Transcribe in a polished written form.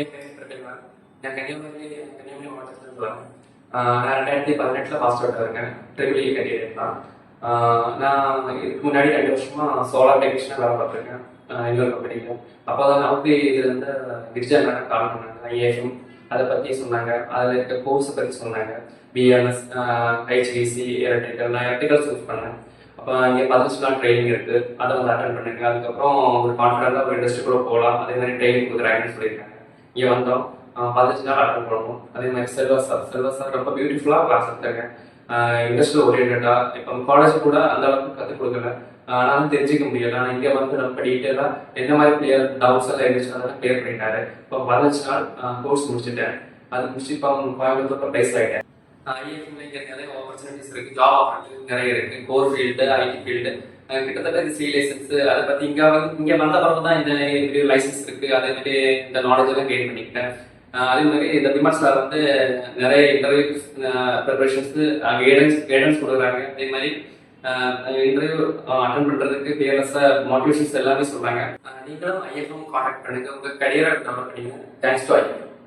என் பேர் பிரபேவா. நான் கன்னியாகுமரி மாவட்டத்தில் வரேன். நான் 2018 பாஸ் அவுட் இருக்கேன். ட்ரிபிள் இ கேண்டிடேட் தான். நான் இதுக்கு முன்னாடி 2 வருஷமா சோலார் டெக்னீஷியனாக வேலை பார்த்துருக்கேன் இன்னொரு கம்பெனியில். அப்போ தான் நமக்கு இதுலேருந்து கிரிஜா மேடம் கால் பண்ணாங்க. ஐஏஎம் அதை பற்றி சொன்னாங்க. அதில் இருக்க கோர்ஸை பற்றி சொன்னாங்க. BMS, HTC, electrical. நான் எலக்ட்ரிக்கல் சூஸ் பண்ணேன். அப்போ இங்கே 15 நாள் ட்ரைனிங் இருக்குது. அதை வந்து அட்டன் பண்ணுங்க. அதுக்கப்புறம் ஒரு கான்ஃபிடண்டாக ஒரு இண்டஸ்ட்ரிக்குள்ளே போகலாம். அதே மாதிரி ட்ரைனிங் கொடுக்குறாங்கன்னு சொல்லியிருக்காங்க. இங்கே வந்தோம். 15 நாள் அட்டன் பண்ணணும். அதே மாதிரி செல்வா சார் ரொம்ப பியூட்டிஃபுல்லாக கிளாஸ் எடுத்தாங்க. இண்டஸ்ட்ரியல் ஓரியன்டாக இப்போ காலேஜ் கூட அந்த அளவுக்கு கற்றுக் கொடுக்கல. நான் தெரிஞ்சிக்க முடியல. ஆனால் இங்கே வந்து ரொம்ப டீட்டெயிலாக எந்த மாதிரி கிளியர் டவுட்ஸ் எல்லாம் இருந்துச்சு அதெல்லாம் கிளியர் பண்ணிட்டாரு. இப்போ 15 நாள் கோர்ஸ் முடிச்சுட்டேன். அது முடிச்சு இப்போ கோயம்புத்தூர் பிளேஸ் ஆகிட்டேன். ஐஏஎஃப்ல இங்கே நிறைய ஆப்பர்ச்சுனிட்டிஸ் இருக்குது. ஜாப் ஆப்பர்ச்சுனிட்டிஸ் நிறைய இருக்குது. கோர் ஃபீல்டு, ஐடி ஃபீல்டு, கிட்டத்தட்ட இந்த சி லைசன்ஸ் அதை பற்றி இங்கே வந்த பிறகு தான் இந்த லைசன்ஸ் இருக்குது. அதே மாதிரி இந்த நாலேஜ் எல்லாம் கெயின் பண்ணிக்கிட்டேன். அதே மாதிரி இந்த விமர்சனம் வந்து நிறைய இன்டர்வியூ ப்ரிப்பரேஷன்ஸு கைடன்ஸ் கொடுக்குறாங்க. அதே மாதிரி இன்டர்வியூ அட்டன் பண்ணுறதுக்கு பிஎல்எஸ்ஸாக மோட்டிவேஷன்ஸ் எல்லாமே சொல்கிறாங்க. நீங்களும் ஐஎஃப்எம் கான்டாக்ட் பண்ணுங்கள். உங்கள் கரியரை டெவலப் பண்ணிங்க. Thanks to IFM.